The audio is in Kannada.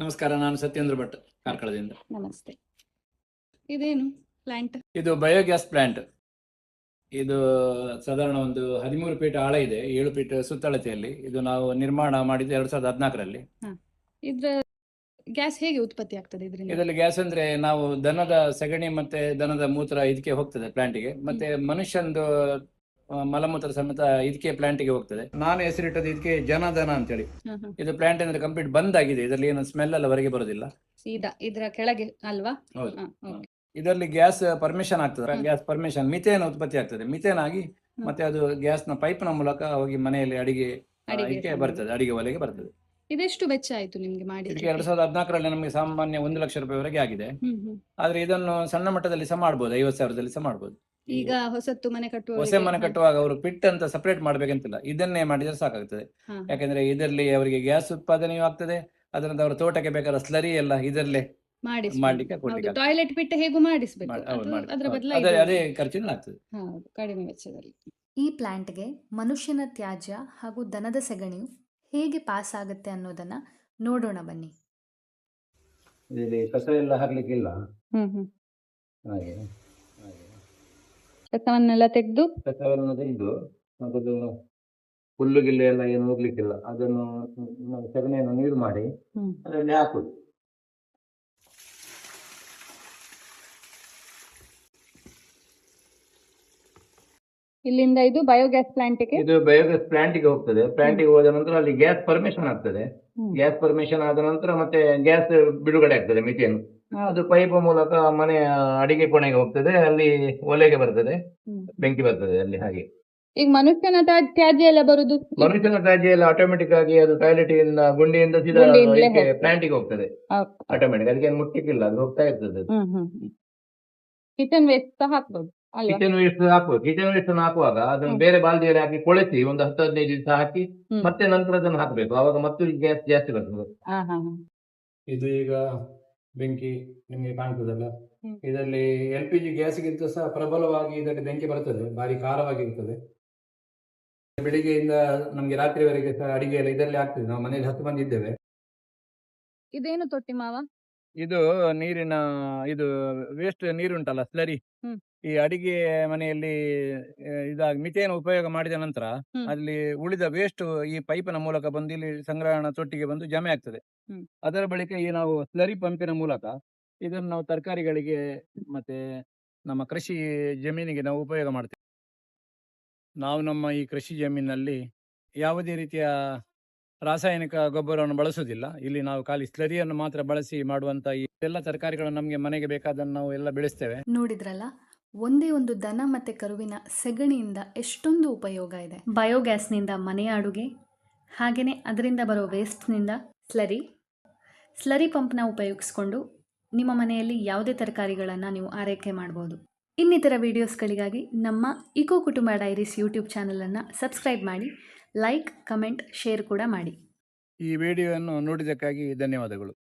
ನಮಸ್ಕಾರ, ನಾನು ಸತ್ಯೇಂದ್ರ ಭಟ್ ಕಾರ್ಕಳದಿಂದ. ನಮಸ್ತೆ. ಇದೇನು ಪ್ಲಾಂಟ್? ಇದು ಬಯೋಗ್ಯಾಸ್ ಪ್ಲಾಂಟ್. ಇದು ಸಾಧಾರಣ ಒಂದು 13 ಫೀಟ್ ಆಳ ಇದೆ, 7 ಫೀಟ್ ಸುತ್ತಳತೆಯಲ್ಲಿ. ಇದು ನಾವು ನಿರ್ಮಾಣ ಮಾಡಿದ್ದು 2014ರಲ್ಲಿ. ಇದ್ರ ಗ್ಯಾಸ್ ಹೇಗೆ ಉತ್ಪತ್ತಿ ಆಗ್ತದೆ ಇದರಿಂದ? ಇದರಲ್ಲಿ ಗ್ಯಾಸ್ ಅಂದ್ರೆ ನಾವು ದನದ ಸಗಣಿ ಮತ್ತೆ ದನದ ಮೂತ್ರ ಇದಕ್ಕೆ ಹೋಗ್ತದೆ ಪ್ಲಾಂಟಿಗೆ, ಮತ್ತೆ ಮನುಷ್ಯಂದು ಮಲಮೂತ್ರ ಸಮೇತ ಇದಕ್ಕೆ ಪ್ಲಾಂಟಿಗೆ ಹೋಗ್ತದೆ. ನಾನು ಹೆಸರಿಟ್ಟದ್ದು ಇದಕ್ಕೆ ಜನಧನ ಅಂತೇಳಿ. ಇದು ಪ್ಲಾಂಟ್ ಅಂದ್ರೆ ಕಂಪ್ಲೀಟ್ ಬಂದ್ ಆಗಿದೆ, ಇದರಲ್ಲಿ ಏನು ಸ್ಮೆಲ್ ಎಲ್ಲ ಹೊರಗೆ ಬರೋದಿಲ್ಲ. ಸೀದಾ ಇದರ ಕೆಳಗೆ ಅಲ್ವಾ? ಹೌದು. ಇದರಲ್ಲಿ ಗ್ಯಾಸ್ ಪರ್ಮಿಷನ್ ಆಗ್ತದೆ, ಗ್ಯಾಸ್ ಪರ್ಮಿಷನ್ ಮಿಥೇನ್ ಉತ್ಪತ್ತಿ ಆಗ್ತದೆ. ಮಿಥೇನ್ ಆಗಿ ಮತ್ತೆ ಅದು ಗ್ಯಾಸ್ ನ ಪೈಪ್ ನ ಮೂಲಕ ಹೋಗಿ ಮನೆಯಲ್ಲಿ ಅಡಿಗೆ ಬರ್ತದೆ, ಅಡಿಗೆ ಒಲೆಗೆ ಬರ್ತದೆ. ಇದೆಷ್ಟು ವೆಚ್ಚ ಆಯ್ತು ನಿಮ್ಗೆ ಮಾಡಿ? ಇದಕ್ಕೆ 2014ರಲ್ಲಿ ನಮಗೆ ಸಾಮಾನ್ಯ 1 ಲಕ್ಷ ರೂಪಾಯಿವರೆಗೆ ಆಗಿದೆ. ಆದ್ರೆ ಇದನ್ನು ಸಣ್ಣ ಮಟ್ಟದಲ್ಲಿ ಸಹ ಮಾಡಬಹುದು, 50,000ದಲ್ಲಿ ಸಹ ಮಾಡಬಹುದು. ಈಗ ಹೊಸ ಮನೆ ಕಟ್ಟುವಾಗ ಅವರು ಪಿಟ್ ಅಂತ ಸಪರೇಟ್ ಮಾಡ್ಬೇಕಂತಿಲ್ಲ, ಇದನ್ನೇ ಮಾಡಿದ್ರೆ ಸಾಕಾಗ್ತದೆ. ಯಾಕಂದ್ರೆ ಇದರಲ್ಲಿ ಅವರಿಗೆ ಗ್ಯಾಸ್ ಉತ್ಪಾದನೆಯೂ ಆಗ್ತದೆ, ಅದರಿಂದ ಅವರ ತೋಟಕ್ಕೆ ಬೇಕಾದ ಸ್ಲರಿ ಎಲ್ಲ ಇದರಲ್ಲೇ ಮಾಡ್ಲಿಕ್ಕೆ ಟಾಯ್ಲೆಟ್ ಪಿಟ್ ಹೇಗೂ ಮಾಡಿಸ್ಬೇಕು, ಅದೇ ಖರ್ಚಿನ ಆಗ್ತದೆ, ಕಡಿಮೆ ವೆಚ್ಚದಲ್ಲಿ. ಈ ಪ್ಲಾಂಟ್ಗೆ ಮನುಷ್ಯನ ತ್ಯಾಜ್ಯ ಹಾಗೂ ದನದ ಸೆಗಣಿಯು ಹೇಗೆ ಪಾಸ್ ಆಗುತ್ತೆ ಅನ್ನೋದನ್ನ ನೋಡೋಣ ಬನ್ನಿ. ಇಲ್ಲಿ ಕಸ ಎಲ್ಲ ಹಾಕ್ಲಿಕ್ಕಿಲ್ಲ, ಹಾಗೆ ಕಸವನ್ನೆಲ್ಲ ತೆಗೆದು ಅದು ಹುಲ್ಲು ಗಿಲ್ಲು ಎಲ್ಲ ಏನು ಹೋಗ್ಲಿಕ್ಕಿಲ್ಲ, ಅದನ್ನು ಸಗಣಿಯನ್ನು ನೀರು ಮಾಡಿ ಅದರಲ್ಲಿ ಹಾಕುದು. ಇಲ್ಲಿಂದ ಇದು ಬಯೋಗ್ಯಾಸ್ ಪ್ಲಾಂಟ್ಗೆ ಹೋಗ್ತದೆ. ಪ್ಲಾಂಟಿಗೆ ಹೋದ ನಂತರ ಅಲ್ಲಿ ಗ್ಯಾಸ್ ಪರ್ಮಿಷನ್ ಆಗ್ತದೆ. ಗ್ಯಾಸ್ ಪರ್ಮಿಷನ್ ಆದ ನಂತರ ಮತ್ತೆ ಗ್ಯಾಸ್ ಬಿಡುಗಡೆ ಆಗ್ತದೆ, ಮಿಥೇನ್. ಅದು ಪೈಪ್ ಮೂಲಕ ಮನೆ ಅಡಿಗೆ ಕೋಣೆಗೆ ಹೋಗ್ತದೆ, ಅಲ್ಲಿ ಒಲೆಗೆ ಬರ್ತದೆ, ಬೆಂಕಿ ಬರ್ತದೆ ಅಲ್ಲಿ. ಹಾಗೆ ಈಗ ಮನುಷ್ಯನ ತ್ಯಾಜ್ಯ ಎಲ್ಲ ಬರುದು, ಮನುಷ್ಯನ ತ್ಯಾಜ್ಯ ಎಲ್ಲ ಆಟೋಮೆಟಿಕ್ ಆಗಿ ಅದು ಟಾಯ್ಲೆಟ್ ಇಂದ ಗುಂಡಿಯಿಂದ ಸೀದಾ ಪ್ಲಾಂಟಿಗೆ ಹೋಗ್ತದೆ ಆಟೋಮೆಟಿಕ್. ಅದಕ್ಕೆ ಮುಟ್ಟಿಕ್ಕಿಲ್ಲ, ಅದು ಹೋಗ್ತಾ ಇರ್ತದೆ. ಕಿಚನ್ ವೇಸ್ಟ್ ಹಾಕ್ಬೋದು. ಕಿಚನ್ ವೇಸ್ಟ್ ಹಾಕುವಾಗ ಅದನ್ನು ಬೇರೆ ಬಾಲ್ದಿಯಲ್ಲಿ ಹಾಕಿ ಕೊಳೆಸಿ ಒಂದು 10-15 ದಿವಸ ಹಾಕಿ ಮತ್ತೆ ನಂತರ ಅದನ್ನು ಹಾಕಬೇಕು, ಅವಾಗ ಮತ್ತೆ ಗ್ಯಾಸ್ ಜಾಸ್ತಿ ಬರ್ತದೆ. ಇದು ಈಗ ಬೆಂಕಿ ನಿಮಗೆ ಕಾಣ್ತದಲ್ಲ, ಇದರಲ್ಲಿ LPG ಗ್ಯಾಸ್ಗಿಂತ ಸಹ ಪ್ರಬಲವಾಗಿ ಇದರಲ್ಲಿ ಬೆಂಕಿ ಬರ್ತದೆ, ಭಾರಿ ಖಾರವಾಗಿರ್ತದೆ. ಬೆಳಿಗ್ಗೆಯಿಂದ ನಮ್ಗೆ ರಾತ್ರಿವರೆಗೆ ಸಹ ಅಡಿಗೆ ಎಲ್ಲ ಇದರಲ್ಲಿ ಆಗ್ತದೆ. ನಾವು ಮನೇಲಿ 10 ಮಂದಿ ಇದ್ದೇವೆ. ಇದೇನು ತೊಟ್ಟಿ ಮಾವ? ಇದು ನೀರಿನ ಇದು ವೇಸ್ಟ್ ನೀರುಂಟಲ್ಲ, ಸ್ಲರಿ. ಈ ಅಡಿಗೆ ಮನೆಯಲ್ಲಿ ಇದಾಗಿ ಮಿಥೇನ್ ಉಪಯೋಗ ಮಾಡಿದ ನಂತರ ಅಲ್ಲಿ ಉಳಿದ ವೇಸ್ಟ್ ಈ ಪೈಪಿನ ಮೂಲಕ ಬಂದು ಇಲ್ಲಿ ಸಂಗ್ರಹಣಾ ತೊಟ್ಟಿಗೆ ಬಂದು ಜಮೆ ಆಗ್ತದೆ. ಅದರ ಬಳಿಕ ಈ ನಾವು ಸ್ಲರಿ ಪಂಪಿನ ಮೂಲಕ ಇದನ್ನು ನಾವು ತರಕಾರಿಗಳಿಗೆ ಮತ್ತೆ ನಮ್ಮ ಕೃಷಿ ಜಮೀನಿಗೆ ನಾವು ಉಪಯೋಗ ಮಾಡ್ತೇವೆ. ನಾವು ನಮ್ಮ ಈ ಕೃಷಿ ಜಮೀನಿನಲ್ಲಿ ಯಾವುದೇ ರೀತಿಯ ರಾಸಾಯನಿಕ ಗೊಬ್ಬರವನ್ನು ಬಳಸುವುದಿಲ್ಲ. ಇಲ್ಲಿ ನಾವು ಖಾಲಿ ಸ್ಲರಿಯನ್ನು ಮಾತ್ರ ಬಳಸಿ ಮಾಡುವಂತ ಈ ಎಲ್ಲ ತರಕಾರಿಗಳು ನಮಗೆ ಮನೆಗೆ ಬೇಕಾದನ್ನು ನಾವು ಎಲ್ಲ ಬೆಳೆಸ್ತೇವೆ. ನೋಡಿದ್ರಲ್ಲ, ಒಂದೇ ಒಂದು ದನ ಮತ್ತೆ ಕರುವಿನ ಸೆಗಣಿಯಿಂದ ಎಷ್ಟೊಂದು ಉಪಯೋಗ ಇದೆ. ಬಯೋಗ್ಯಾಸ್ನಿಂದ ಮನೆಯ ಅಡುಗೆ, ಹಾಗೆಯೇ ಅದರಿಂದ ಬರೋ ವೇಸ್ಟ್ನಿಂದ ಸ್ಲರಿ ಪಂಪ್ನ ಉಪಯೋಗಿಸ್ಕೊಂಡು ನಿಮ್ಮ ಮನೆಯಲ್ಲಿ ಯಾವುದೇ ತರಕಾರಿಗಳನ್ನು ನೀವು ಆರೈಕೆ ಮಾಡ್ಬೋದು. ಇನ್ನಿತರ ವಿಡಿಯೋಸ್ಗಳಿಗಾಗಿ ನಮ್ಮ ಇಕೋ ಕುಟುಂಬ ಡೈರೀಸ್ ಯೂಟ್ಯೂಬ್ ಚಾನಲನ್ನು ಸಬ್ಸ್ಕ್ರೈಬ್ ಮಾಡಿ, ಲೈಕ್, ಕಮೆಂಟ್, ಶೇರ್ ಕೂಡ ಮಾಡಿ. ಈ ವಿಡಿಯೋವನ್ನು ನೋಡಿದ್ದಕ್ಕಾಗಿ ಧನ್ಯವಾದಗಳು.